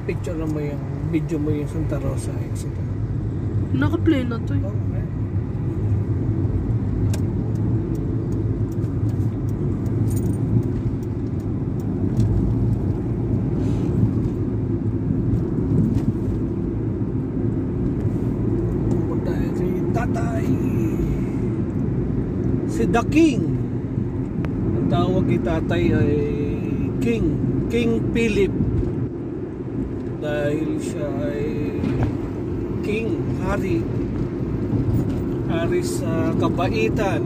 picture mo yung video mo yung Santa Rosa exit. Naka-play na to eh. Oh, okay. Pupunta si Tatay. Si The King. Ang tawag kay Tatay ay King Philip. Dahil siya ay King, Hari sa kabaitan,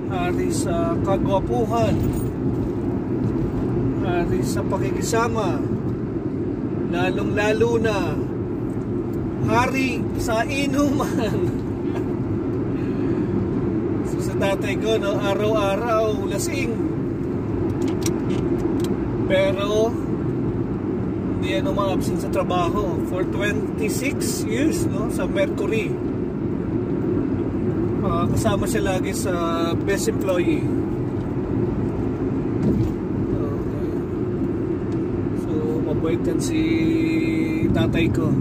Hari sa kagwapuhan, Hari sa pakikisama, lalong lalo na Hari sa inuman. So sa tatay ko, no, araw-araw lasing, pero hindi yan umabsent sa trabaho for 26 years, no, sa Mercury. Kasama siya lagi sa best employee. Okay. So mabait yan si tatay ko.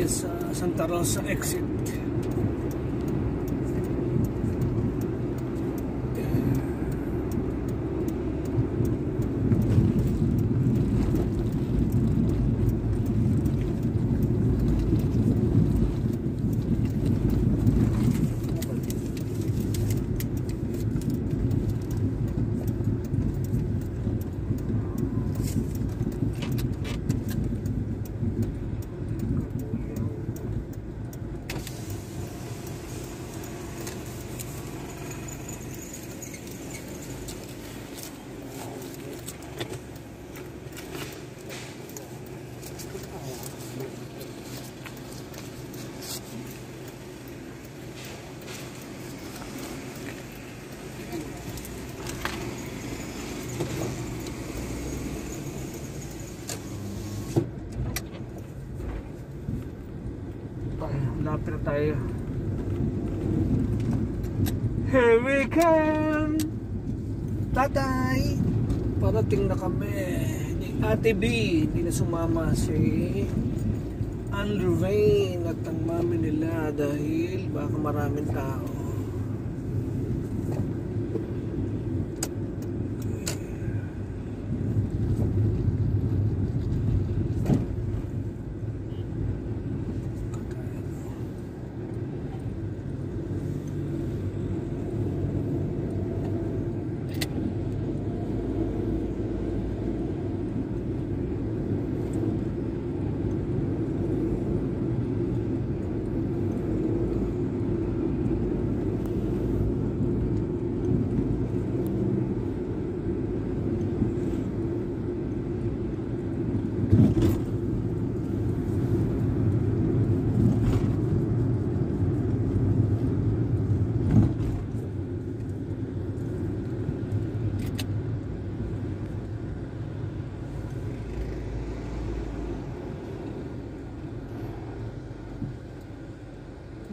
Sa Santa Rosa exit. Lapit na tayo. Here we come, Tatay. Parating na kami ni Ate B. Hindi na sumama si Lorraine at ang mami nila dahil baka maraming tao.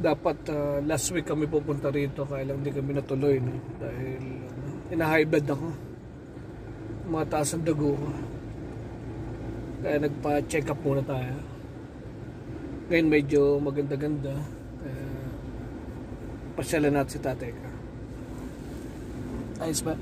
Dapat last week kami pupunta rito, kaya lang hindi kami natuloy, no? Dahil ina-high blood ako, mataas ang dugo ko, kaya nagpa-check up muna tayo. Ngayon medyo maganda-ganda, kaya pasyalan natin si tatay ka. Ayos ba?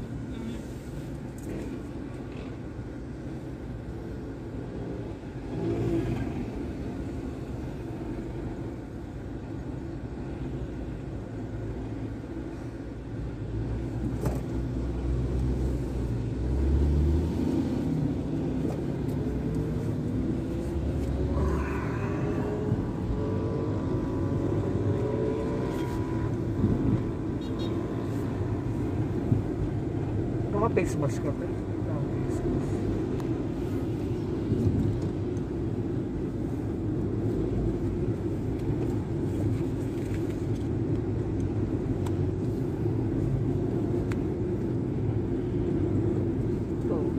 Face mask ka pa. Face mask.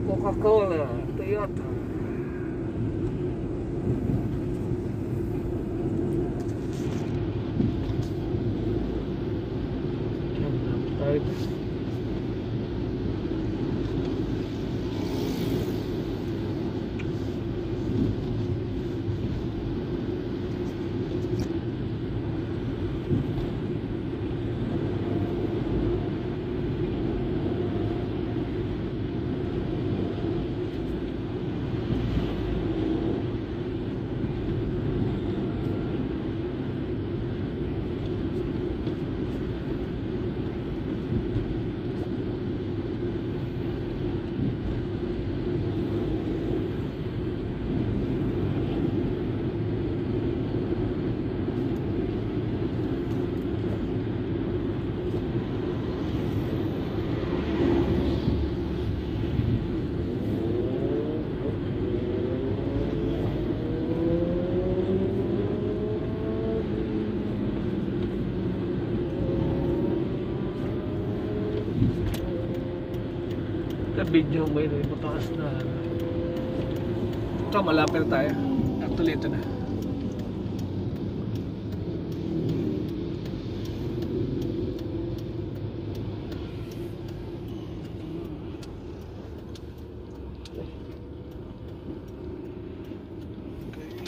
Coca-Cola, Toyota. Video mo yun, mataas na. Ito, malapit na tayo. Actually, ito na. Okay.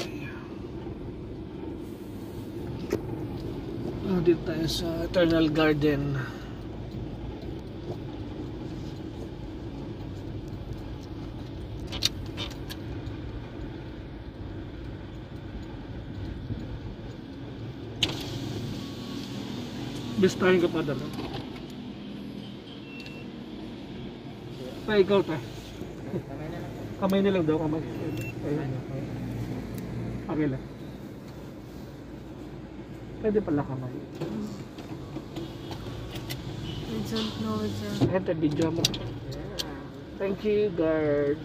Dito tayo sa Eternal Garden. Bistahin ka pa dala. Pa, ikaw ta. Kamay na lang daw, kamay. Okay lang. Pwede pala kamay. I don't know it. Ito, video mo. Thank you, guard.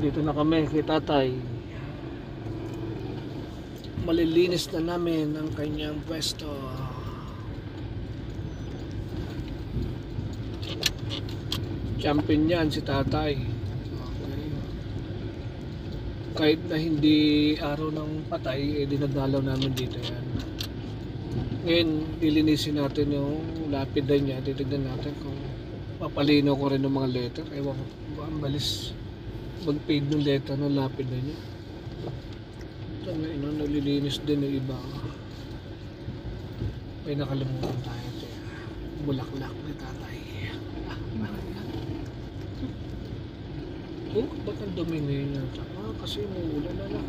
Dito na kami kay tatay. Malilinis na namin ang kanyang pwesto. Champion yan si tatay. Okay. Kahit na hindi araw ng patay, dinadalaw namin dito yan. Ngayon, lilinisin natin yung lapida niya. Titignan natin kung papalino ko rin ng mga letter. Ewan ko, ang balis mag-fade ng letter ng lapid na niya. Ito nga, nalilinis din ng iba. May nakalimutan tayo. Bulaklak ni tatay. Oh, ba't ang dumi ngayon yata? Kasi umuulan na lang.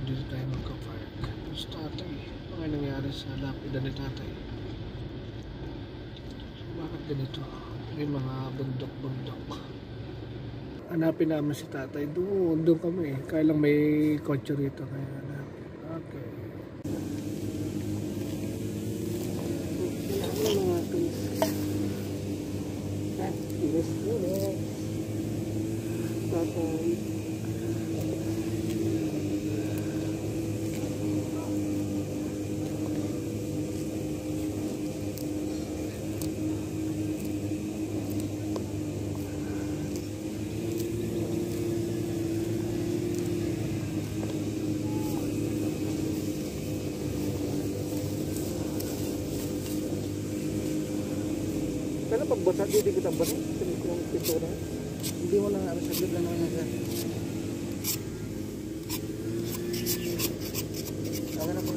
Dito tayo magka-park. Tapos tatay, ano nangyari sa lapida ni tatay? Bakit ganito? May mga bundok-bundok. Hanapin namin si tatay. Doon kami. Kaya lang may kotse rito. Kaya hanapin. Okay. Ano mga please? Yes. Tatay. Kaya pagbasa, hindi kita basa. Tingin ko yung pintura. Hindi mo na saglit lang naman na. Okay na po.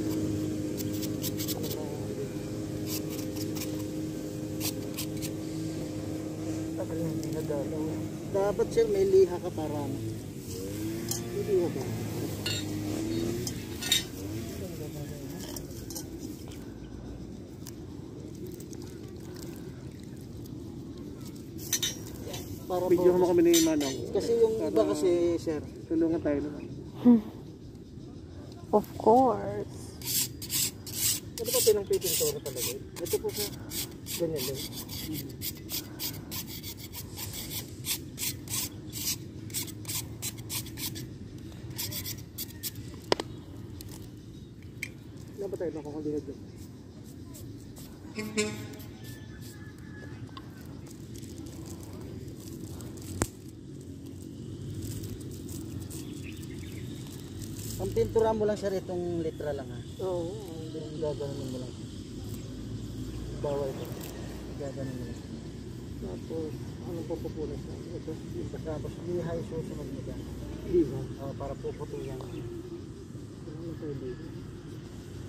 Dapat sir, may liha ka para ano. Hindi mo ba? Video mo kami ni Manong. Kasi yung iba kasi, sir, tulungan tayo naman. Of course. pinang-pipintura talaga. Ito po sa ganyan din. Ano ba tayo nakakalihan doon? Ang pintura mo lang sir, itong litra lang ha. Oo, gaganon mo lang. Bawal ko. Gaganon mo lang. Tapos, anong papupunas na? Ito, Tapos lihay susunod mo dyan. di ba? Para puputuyan. Ano tayo dito?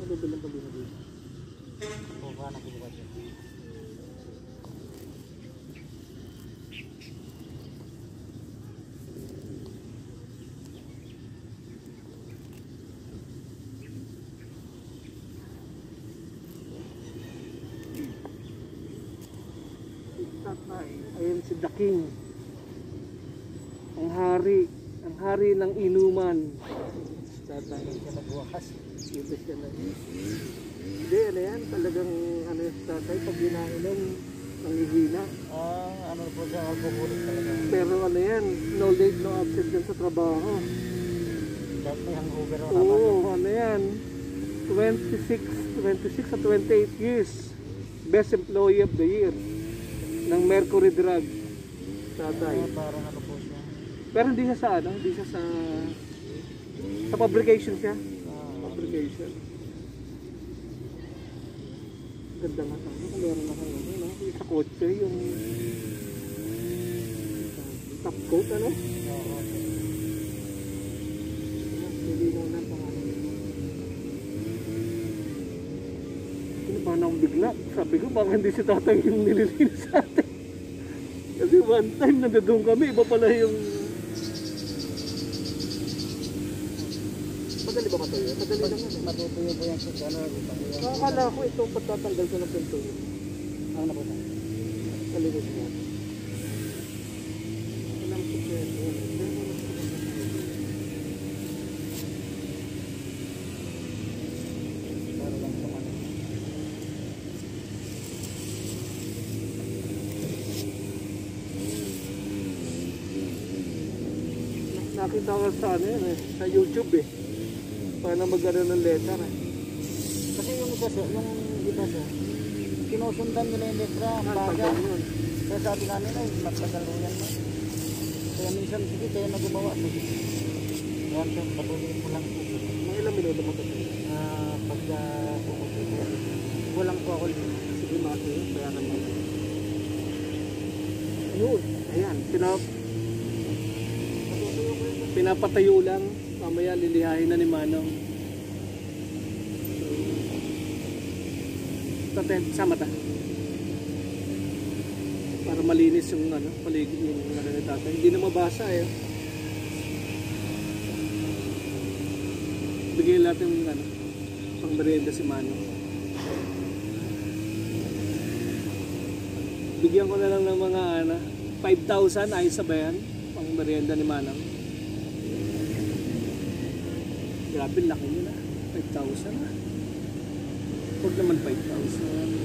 Ano bilang pag dito? Buka na kinuha siya. Tatay. Ayun si The King. Ang hari ng inuman. Tatay. Siya nagwakas. Dito siya na. Hindi, ano yan? Talagang ano yung tatay pag ginainom, nanghihina. Ano po siya, alcoholic talaga. Pero ano yan, no late, no absent yan sa trabaho. Dahil may hangover o Oo, ano yan? 26 at 28 years. Best Employee of the Year ng Mercury Drug. Tatay. Parang ano po siya. Pero hindi siya sa ano, hindi siya sa publication siya. Publication. Ganda nga tayo. Kung meron na kayo, no? Yung sa kotse, yung top coat, ano? Oo. Hindi na ang pangalan nito. Kinabahan akong bigla. Sabi ko, baka hindi si tatay yung nililinis sa atin. Kasi one time nandun kami, iba pala yung... Madali ba matuyo? Madali lang yan. Matutuyo po yan sa ano. Akala ko ito patatanggal ko ng pinto yun. Ano na po siya? Kalinis mo. Alam ko siya. Para lang sa ano. Nakita ko sa ano yan eh, sa YouTube eh. Paano mag-ano ng letter eh. Kasi yung iba sir, sinusundan nila yung letra, baga. Tagal yun. Kaya sabi namin ay, magkagaluyan mo. Kaya minsan, sige, kaya na gumawa. Sige. Kaya sir, patuloy mo lang po. Mga ilang minuto mo ito? Pagka pupunta ko, walang po ako. Sige mati, bayaran mo. Ayun, ayan, pinapatayo lang. Mamaya lilihahin na ni Manong. Tatay, sama ta. Para malinis yung ano, paligid yung ano ni tatay. Hindi na mabasa eh. Bigyan natin yung ano, pang merienda si Manong. Bigyan ko na lang ng mga ano, 5,000 ayos sa bayan pang merienda ni Manong. Grabe, laki nyo na. 5,000 na. Huwag naman 5,000.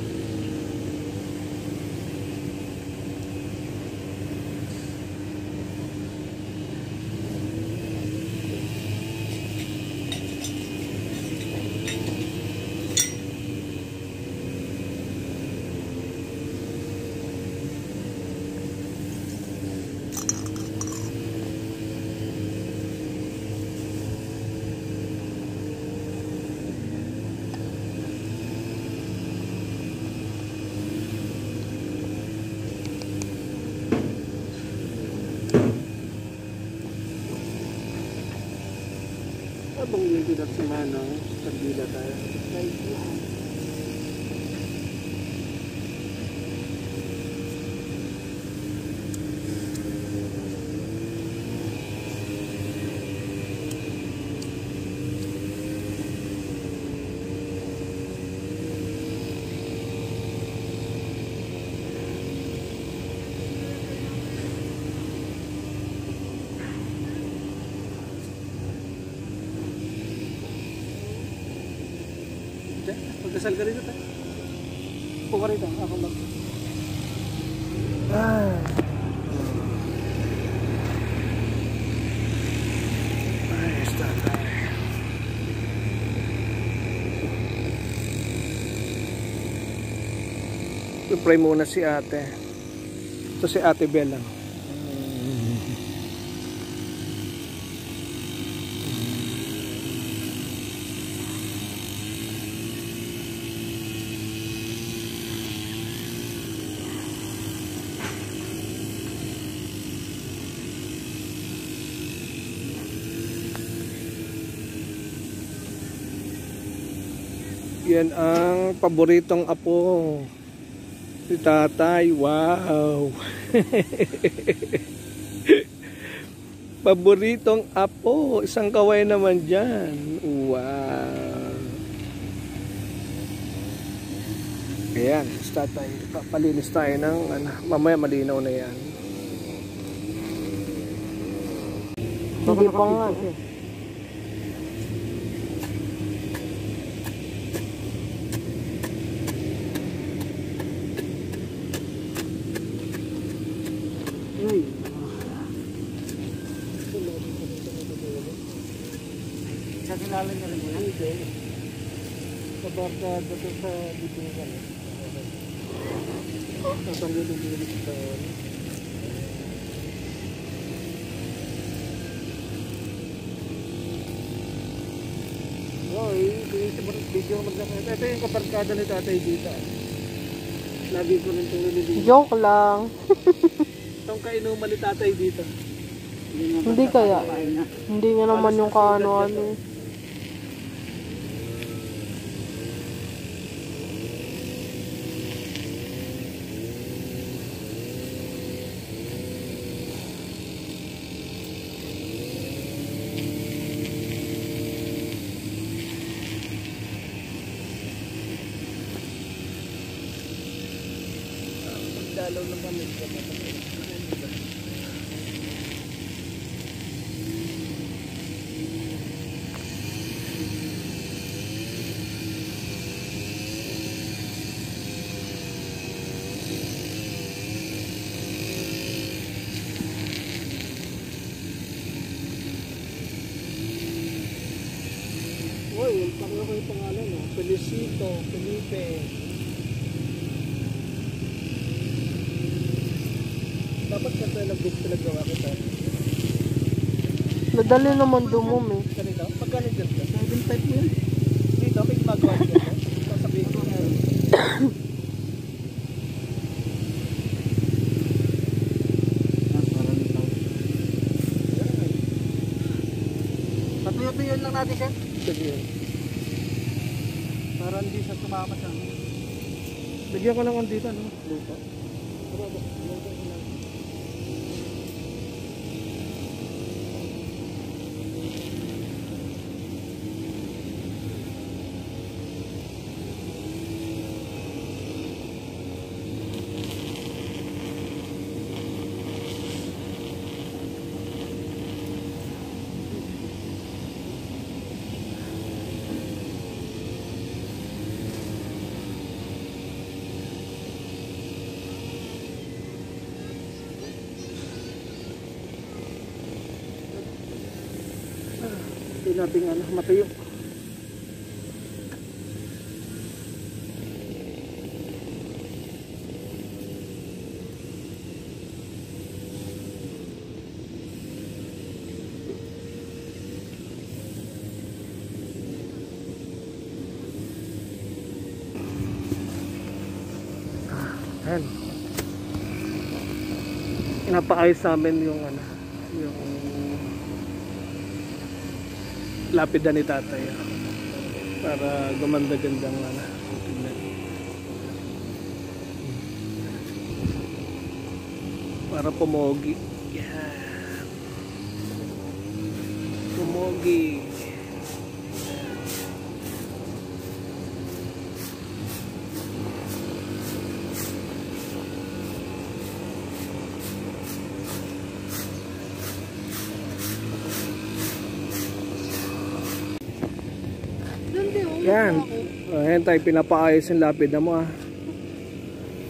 Abang yung bilat si Manong, pagdila tayo. Dasal ka rito tayo. Upo ka rito. Ako mag... Ayos tatay. I-pray muna si ate. Ito si ate Bella. Yan ang paboritong apo si tatay. Wow. Paboritong apo. Isang kaway naman dyan. Wow. Ayan, si tatay. Papalinis tayo ng mamaya malinaw na yan. Hindi pa nga. Ay. Sa kilala niya rin yan. Hindi. Sa barkada to sa bibingan. Tatanggalin din ulit sa... Oh, video ko magkakita. Ito yung kabarkada ni tatay dito. Lagi ko rin tulong ni dito. Joke lang. Itong kainuman ni tatay dito. Hindi kaya. Hindi niya naman yung kaano-ano. Dalaw ng pamit ko. Uy, pareho ko yung pangalan, no? Felicito, Felipe. Dapat ka tayo nag-gawa kita. Nadali naman dumum eh. Ganito? Pagkano dyan ka? 7.5 mo yun. Dito, may magawa dyan ka. Sasabihin ko na. Patuyo-tuyon lang natin siya. Sige. Para hindi siya tumama sa amin. Bigyan ko lang ang dito, no? Lupa. Hindi natin matayo. Ayan. Napaayos sa amin yung yung lapida ni tatay para gumanda-gandang tingnan. Para pumogi. Yan. Pumogi. Yan. Ayan tayo, pinapaayos yung lapida mo ah.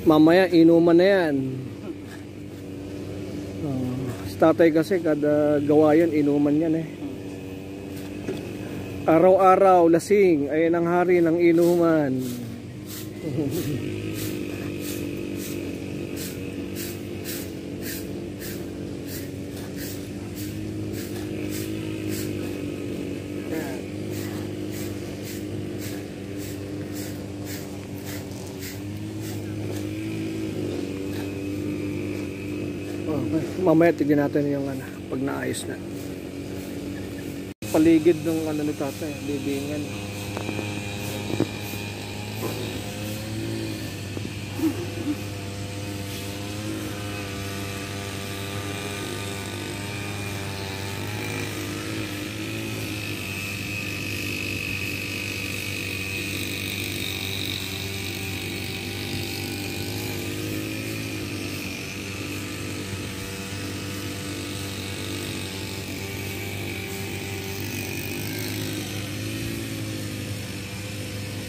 Mamaya inuman na yan. Sa tatay kasi kada gawa yan, inuman yan eh. Araw-araw lasing, ayan ang hari ng inuman. Mamaya tignan natin yung ano, pag naayos na. Paligid ng ano ni tatay, libingan.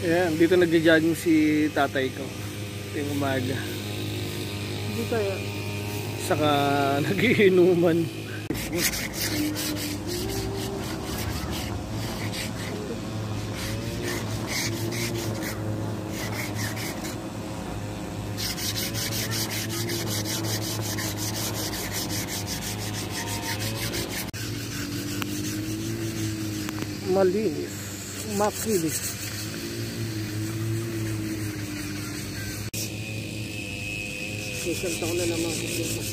Ayan, dito nagja-jogging si tatay ko. Yung umaga. Hindi kaya. Saka nagiinuman. Malinis. Makinis. Isang taon na naman ako.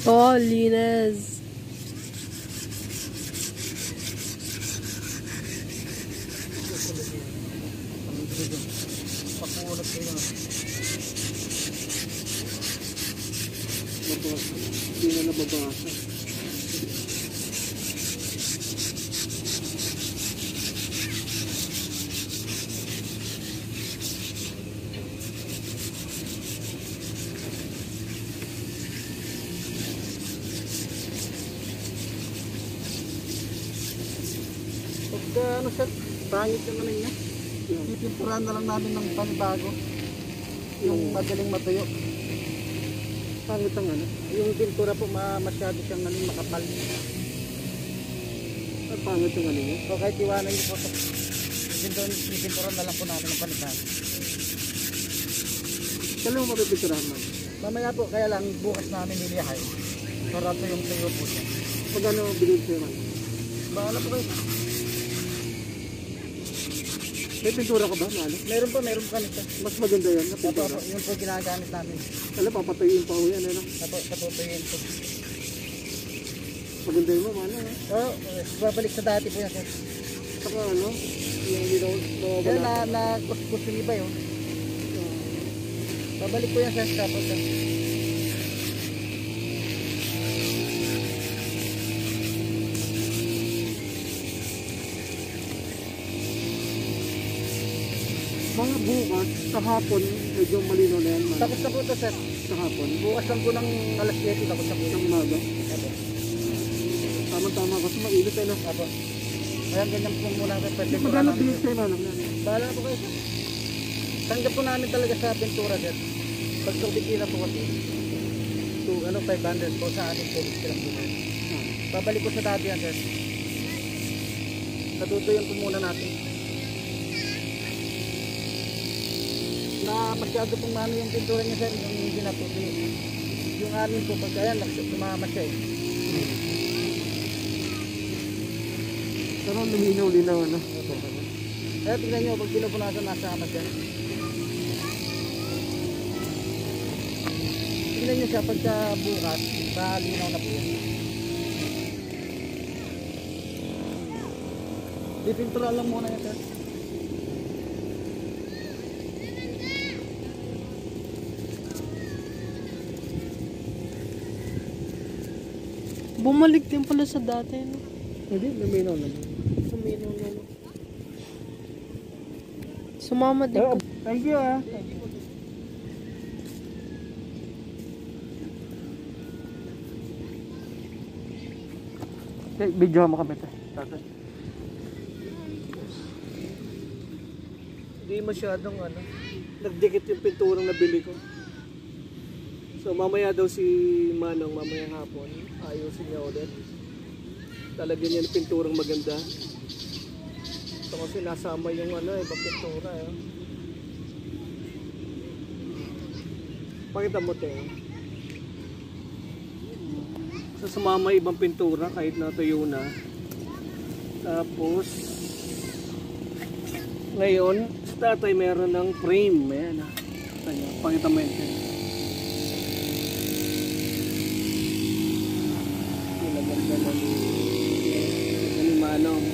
Oh, linis. Pakulat kayo na. Hindi na nababasa. Pagka ano sir, pangit yung ano niya. Pipimpurahan na lang namin ng panibago. Yung madaling matuyo. Pangit ang ano? Yung pintura po masyado siyang ano, makapal. Ang pangit ang ano niya? So kahit iwanan niyo po ito, pipinturahan na lang po namin ng panibago. Kailan mo mapipinturahan man? Mamaya po, kaya lang bukas namin nilihay. Para ito yung tuyo po siya. Magkano bilhin sa'yo man? Bahala po kayo. May pintura ka ba? Ano? Meron po kami sir. Mas maganda yan na Apo, pintura. yun po ginagamit namin. Alam, papatayuin pa ho yan. Ano? Apo, patutuyuin po. Maganda yun mo, ano? Oo, babalik sa dati po yan sir. Saka ano? Yung Kaya nawawala. kuskus yung iba yun. Babalik po yan sir. Tapos sir. Mga bukas, sa hapon, medyo malino na yan man. Tapos na po ito sir. Sa hapon, Bukas lang po ng alas 7. Tapos na po. ng umaga. Apo. Tama-tama kasi mainit eh, no? Apo. Kaya ganyan po muna sir. Pwede po Magkano namin. bilhin sa'yo man? Bahala po kayo sir. Tanggap po namin talaga sa pintura sir. Pag tubitin na po kasi. So, 500 po sa ating police lang po sir. Babalik ko sa dati yan sir. Natutuyan po muna natin. Na masyado pong mano yung pintura niya sir, yung hindi natutuyo. Yung amin po, pagka yan, sumama siya eh. Pero luminaw-linaw, ano? Kaya tingnan nyo, pag pinupunasan, nasa amas yan. tingnan nyo siya pagka bukas, malinaw na po yan. Dipintura lang muna yan, sir. Bumalik din pala sa dati, no? Hindi, luminaw naman. Suminaw na, no? Sumama din po. Thank you ah. Okay, video mo kami tatay. Hindi masyadong nagdikit yung pinturang nabili ko. So mamaya daw si Manong, mamaya hapon, ayusin niya ulit. Talagyan niya ng pinturang maganda. So kasi nasama yung ibang pintura. Pakita mo tayo. So sumama ibang pintura kahit natuyo na. Tapos ngayon, sa tatay meron ng frame. Ayan pakita mo yun. Manong.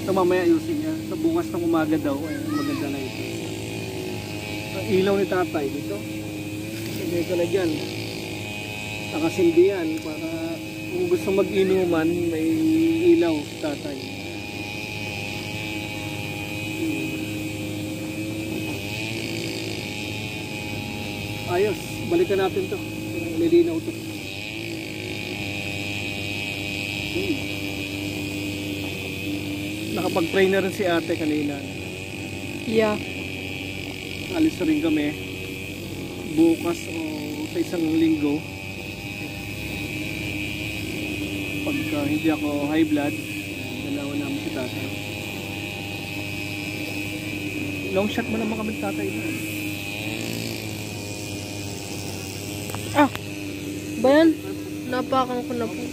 So mamaya ayusin niya. Sa bukas ng umaga daw ay maganda na ito. Ang ilaw ni tatay dito. Sige ko na dyan. Nakasindi yan para kung gusto mag-inuman may ilaw si tatay. Ayos. Balikan natin to. Nilinaw to. Nakapag-pray na rin si ate kanina. Yeah. Alis na rin kami. Bukas o sa isang linggo. Pagka hindi ako high blood, dalawa namin si tatay. Long shot mo naman kami tatay na. Ah! Bayan, napakan ko na po.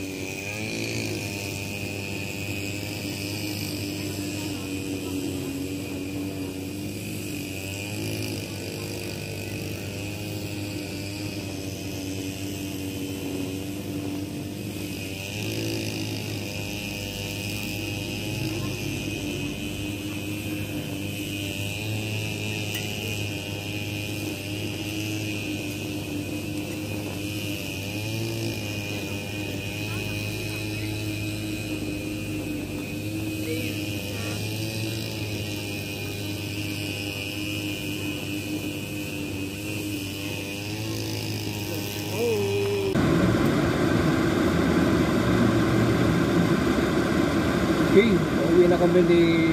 Okay, uwi na kami ni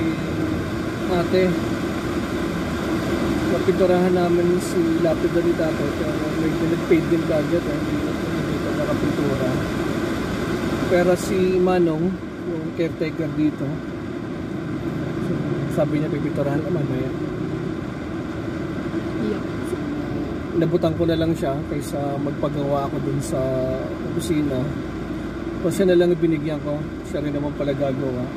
ate. Napinturahan namin si lapida ni tatay. Kaya may nag-paid din kagad. Hindi dito nakapintura. Pero si Manong, yung caretaker dito, sabi niya pipinturahan naman. Yeah. Nabutan ko na lang siya kaysa magpagawa ako dun sa opisina. O siya na lang ibinigyan ko, siya rin naman pala gagawa.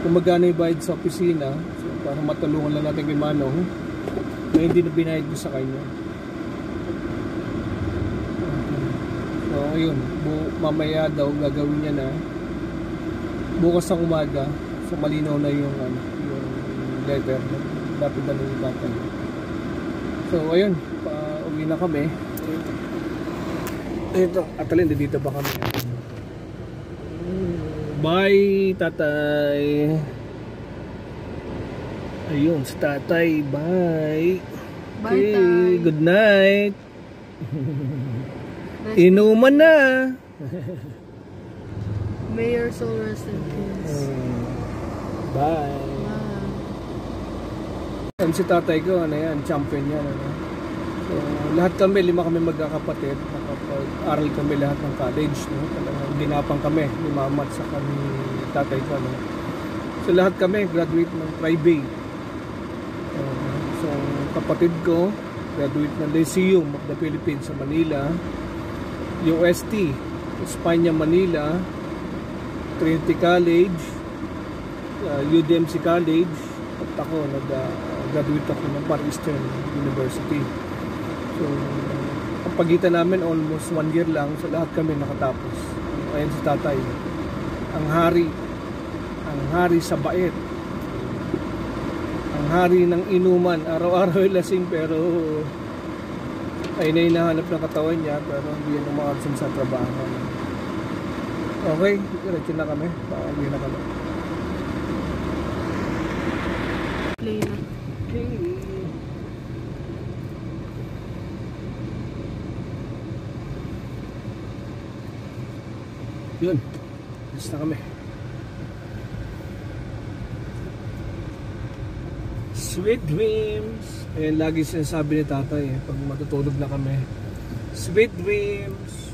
Kung magkano yung bayad sa opisina, so para matulungan lang natin kay Manong, na hindi na binayad ko sa kanya. So ayun, mamaya daw gagawin niya na. Bukas ng umaga, so malinaw na yung letter, dapat na yung tatay. So ayun, uwi na kami. Ito, atalin, dito pa kami. Bye, tatay. Ayun, si tatay. Bye. Bye, Okay, tay. good night. Inuman na. May your soul rest in peace. Bye. Wow. Yan si tatay ko, yan, champion yan. So, lahat kami, 5 kami magkakapatid. Nakapag-aral kami lahat ng college. No? Talagang ginapang kami ni mama at sa kami tatay ko. No? So lahat kami graduate ng private. So kapatid ko, graduate ng Lyceum of the Philippines sa Manila. UST, Espanya, Manila. Trinity College. UDMC College. At ako, nag-graduate ako ng Far Eastern University. So, ang pagitan namin almost 1 year lang. So, lahat kami nakatapos. Ayan si tatay. Ang hari sa bait. Ang hari ng inuman. Araw-araw ay lasing pero ay na hinahanap ng katawan niya pero hindi yan umaabsent sa trabaho. Okay, diretso na kami. Pauwi na kami. Play na. Yun. Yes na kami. Sweet dreams. Ayan lagi sinasabi ni tatay pag matutulog na kami. Sweet dreams.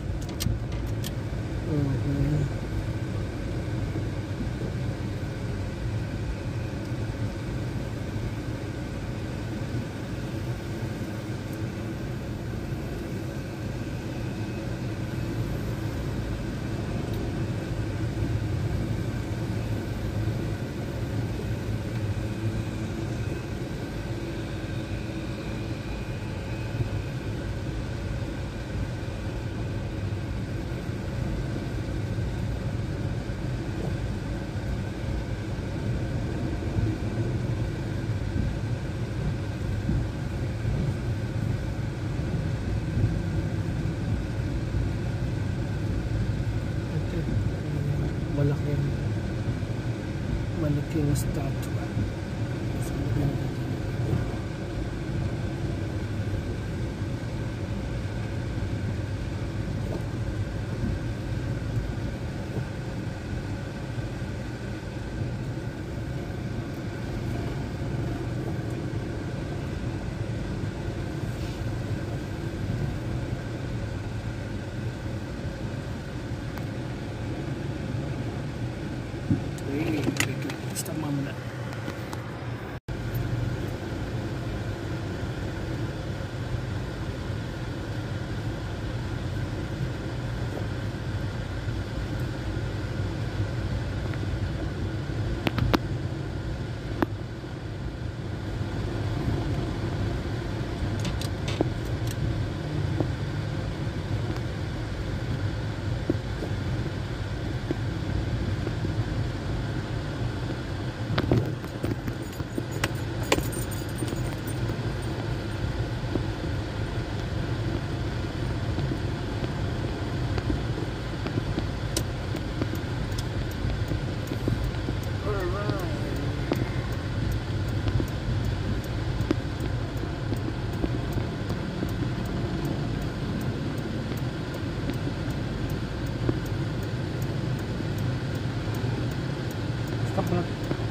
Malaking statue. Basta mamala. Stop na.